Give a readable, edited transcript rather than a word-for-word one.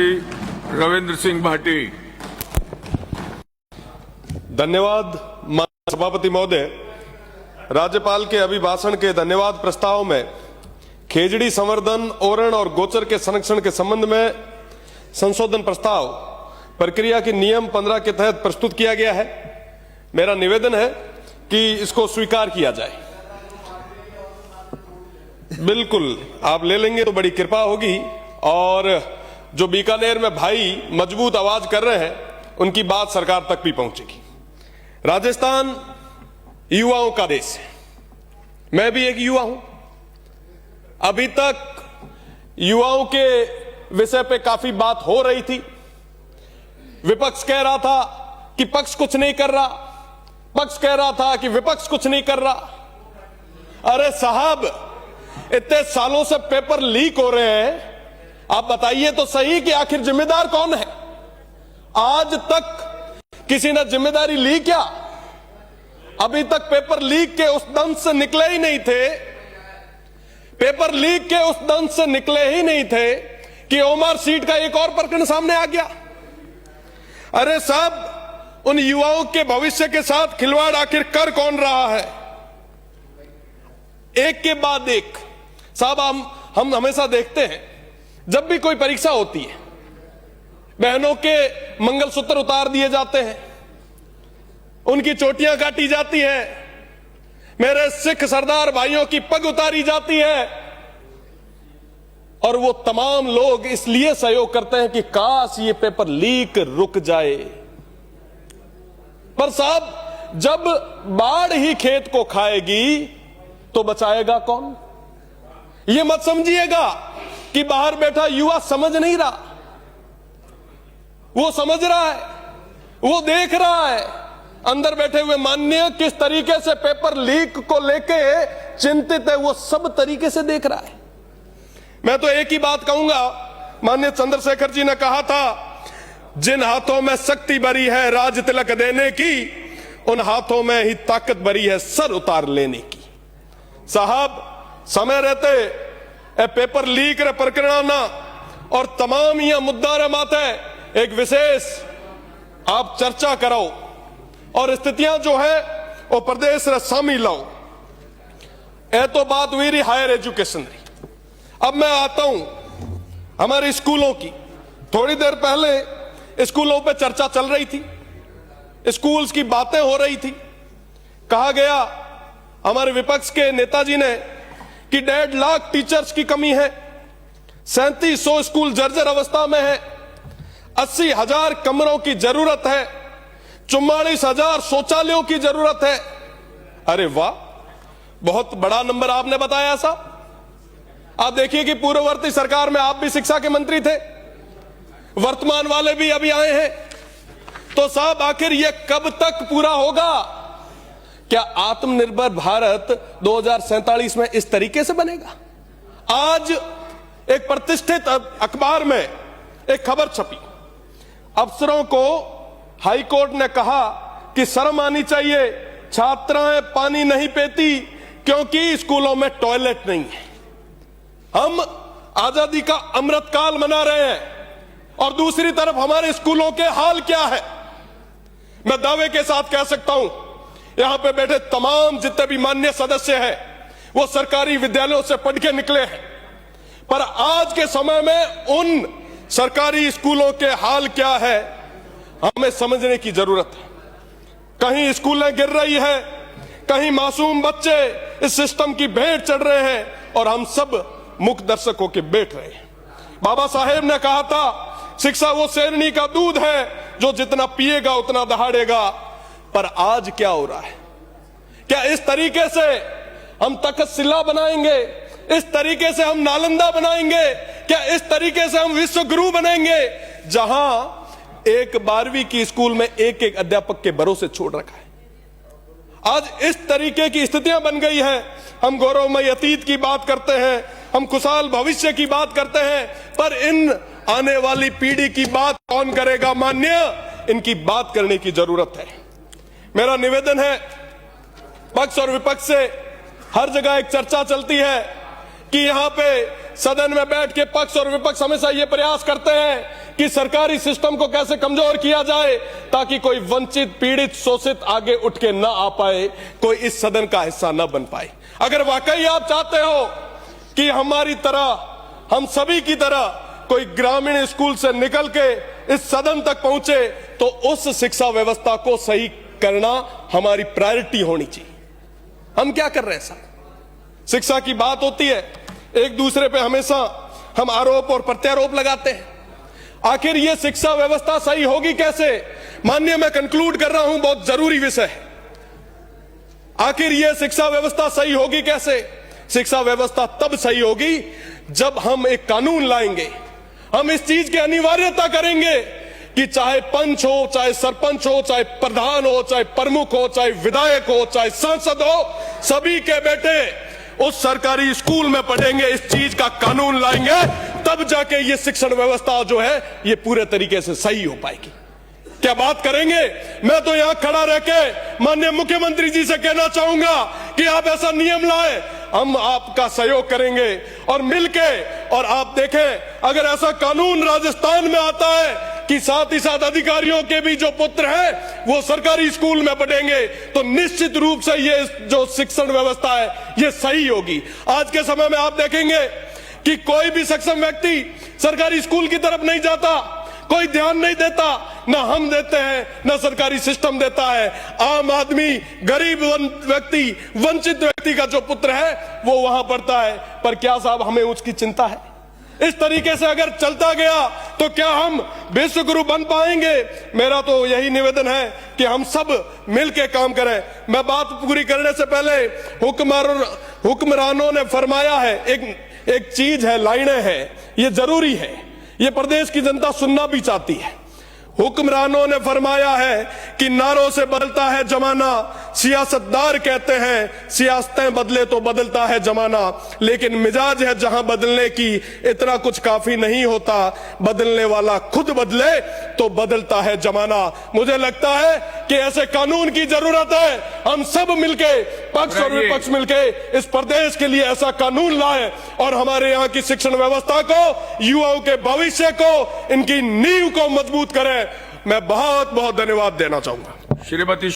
रविंद्र सिंह भाटी। धन्यवाद माननीय सभापति महोदय। राज्यपाल के अभिभाषण के धन्यवाद प्रस्ताव में खेजड़ी संवर्धन, ओरण और गोचर के संरक्षण के संबंध में संशोधन प्रस्ताव प्रक्रिया की नियम 15 के तहत प्रस्तुत किया गया है। मेरा निवेदन है कि इसको स्वीकार किया जाए। बिल्कुल, आप ले लेंगे तो बड़ी कृपा होगी। और जो बीकानेर में भाई मजबूत आवाज कर रहे हैं, उनकी बात सरकार तक भी पहुंचेगी। राजस्थान युवाओं का देश है। मैं भी एक युवा हूं। अभी तक युवाओं के विषय पे काफी बात हो रही थी। विपक्ष कह रहा था कि पक्ष कुछ नहीं कर रहा, पक्ष कह रहा था कि विपक्ष कुछ नहीं कर रहा। अरे साहब, इतने सालों से पेपर लीक हो रहे हैं, आप बताइए तो सही कि आखिर जिम्मेदार कौन है? आज तक किसी ने जिम्मेदारी ली क्या? अभी तक पेपर लीक के उस दंश से निकले ही नहीं थे। पेपर लीक के उस दंश से निकले ही नहीं थे कि ओमर सीट का एक और प्रकरण सामने आ गया। अरे साहब, उन युवाओं के भविष्य के साथ खिलवाड़ आखिर कर कौन रहा है? एक के बाद एक। साहब, हम हमेशा देखते हैं जब भी कोई परीक्षा होती है, बहनों के मंगलसूत्र उतार दिए जाते हैं, उनकी चोटियां काटी जाती हैं, मेरे सिख सरदार भाइयों की पग उतारी जाती है। और वो तमाम लोग इसलिए सहयोग करते हैं कि काश ये पेपर लीक रुक जाए। पर साहब, जब बाढ़ ही खेत को खाएगी तो बचाएगा कौन? ये मत समझिएगा कि बाहर बैठा युवा समझ नहीं रहा। वो समझ रहा है, वो देख रहा है। अंदर बैठे हुए माननीय किस तरीके से पेपर लीक को लेके चिंतित है, वो सब तरीके से देख रहा है। मैं तो एक ही बात कहूंगा, माननीय चंद्रशेखर जी ने कहा था, जिन हाथों में शक्ति भरी है राज तिलक देने की, उन हाथों में ही ताकत भरी है सर उतार लेने की। साहब, समय रहते पेपर लीक रे प्रकरण ना और तमाम यह मुद्दा रे माते एक विशेष आप चर्चा कराओ और स्थितियां जो है वो प्रदेश रे सामी लाओ। ए तो बात हुई रही हायर एजुकेशन रही। अब मैं आता हूं हमारे स्कूलों की। थोड़ी देर पहले स्कूलों पे चर्चा चल रही थी, स्कूल्स की बातें हो रही थी। कहा गया हमारे विपक्ष के नेताजी ने कि 1.5 लाख टीचर्स की कमी है, 3700 स्कूल जर्जर अवस्था में है, 80,000 कमरों की जरूरत है, 44,000 शौचालयों की जरूरत है। अरे वाह, बहुत बड़ा नंबर आपने बताया साहब। आप देखिए कि पूर्ववर्ती सरकार में आप भी शिक्षा के मंत्री थे, वर्तमान वाले भी अभी आए हैं। तो साहब, आखिर यह कब तक पूरा होगा? क्या आत्मनिर्भर भारत 2047 में इस तरीके से बनेगा? आज एक प्रतिष्ठित अखबार में एक खबर छपी। अफसरों को हाई कोर्ट ने कहा कि शर्म आनी चाहिए, छात्राएं पानी नहीं पीती क्योंकि स्कूलों में टॉयलेट नहीं है। हम आजादी का अमृतकाल मना रहे हैं और दूसरी तरफ हमारे स्कूलों के हाल क्या है? मैं दावे के साथ कह सकता हूं, यहां पे बैठे तमाम जितने भी माननीय सदस्य हैं, वो सरकारी विद्यालयों से पढ़ के निकले हैं। पर आज के समय में उन सरकारी स्कूलों के हाल क्या है, हमें समझने की जरूरत है। कहीं स्कूलें गिर रही है, कहीं मासूम बच्चे इस सिस्टम की भेंट चढ़ रहे हैं और हम सब मुख्य दर्शक होकर बैठ रहे हैं। बाबा साहेब ने कहा था, शिक्षा वो शेरनी का दूध है जो जितना पिएगा उतना दहाड़ेगा। पर आज क्या हो रहा है? क्या इस तरीके से हम तक्षशिला बनाएंगे? इस तरीके से हम नालंदा बनाएंगे? क्या इस तरीके से हम विश्व गुरु बनेंगे, जहां एक 12वीं की स्कूल में एक एक अध्यापक के भरोसे छोड़ रखा है? आज इस तरीके की स्थितियां बन गई है। हम गौरवमय अतीत की बात करते हैं, हम खुशहाल भविष्य की बात करते हैं, पर इन आने वाली पीढ़ी की बात कौन करेगा? मान्य, इनकी बात करने की जरूरत है। मेरा निवेदन है, पक्ष और विपक्ष से हर जगह एक चर्चा चलती है कि यहां पे सदन में बैठ के पक्ष और विपक्ष हमेशा ये प्रयास करते हैं कि सरकारी सिस्टम को कैसे कमजोर किया जाए ताकि कोई वंचित, पीड़ित, शोषित आगे उठ के ना आ पाए, कोई इस सदन का हिस्सा ना बन पाए। अगर वाकई आप चाहते हो कि हमारी तरह, हम सभी की तरह कोई ग्रामीण स्कूल से निकल के इस सदन तक पहुंचे, तो उस शिक्षा व्यवस्था को सही करना हमारी प्रायोरिटी होनी चाहिए। हम क्या कर रहे हैं साहब? शिक्षा की बात होती है, एक दूसरे पे हमेशा हम आरोप और प्रत्यारोप लगाते हैं। आखिर यह शिक्षा व्यवस्था सही होगी कैसे? माननीय, मैं कंक्लूड कर रहा हूं, बहुत जरूरी विषय है। आखिर यह शिक्षा व्यवस्था सही होगी कैसे? शिक्षा व्यवस्था तब सही होगी जब हम एक कानून लाएंगे, हम इस चीज की अनिवार्यता करेंगे कि चाहे पंच हो, चाहे सरपंच हो, चाहे प्रधान हो, चाहे प्रमुख हो, चाहे विधायक हो, चाहे सांसद हो, सभी के बेटे उस सरकारी स्कूल में पढ़ेंगे। इस चीज का कानून लाएंगे, तब जाके ये शिक्षण व्यवस्था जो है ये पूरे तरीके से सही हो पाएगी। क्या बात करेंगे? मैं तो यहां खड़ा रह के माननीय मुख्यमंत्री जी से कहना चाहूंगा कि आप ऐसा नियम लाए, हम आपका सहयोग करेंगे और मिलके, और आप देखें अगर ऐसा कानून राजस्थान में आता है कि साथ ही साथ अधिकारियों के भी जो पुत्र हैं वो सरकारी स्कूल में पढ़ेंगे, तो निश्चित रूप से ये जो शिक्षण व्यवस्था है ये सही होगी। आज के समय में आप देखेंगे कि कोई भी सक्षम व्यक्ति सरकारी स्कूल की तरफ नहीं जाता, कोई ध्यान नहीं देता, ना हम देते हैं, ना सरकारी सिस्टम देता है। आम आदमी, गरीब व्यक्ति, वंचित व्यक्ति का जो पुत्र है वो वहां पढ़ता है। पर क्या साहब हमें उसकी चिंता है? इस तरीके से अगर चलता गया तो क्या हम विश्वगुरु बन पाएंगे? मेरा तो यही निवेदन है कि हम सब मिलके काम करें। मैं बात पूरी करने से पहले हुक्मरानों ने फरमाया है, एक चीज है, लाइनें हैं, ये जरूरी है, ये प्रदेश की जनता सुनना भी चाहती है। हुक्मरानों ने फरमाया है कि नारों से बदलता है जमाना, सियासतदार कहते हैं सियासतें बदले तो बदलता है जमाना, लेकिन मिजाज है जहां बदलने की इतना कुछ काफी नहीं होता, बदलने वाला खुद बदले तो बदलता है जमाना। मुझे लगता है कि ऐसे कानून की जरूरत है। हम सब मिलके, पक्ष और विपक्ष मिलके इस प्रदेश के लिए ऐसा कानून लाए और हमारे यहाँ की शिक्षण व्यवस्था को, युवाओं के भविष्य को, इनकी नींव को मजबूत करें। मैं बहुत बहुत धन्यवाद देना चाहूंगा। श्रीमती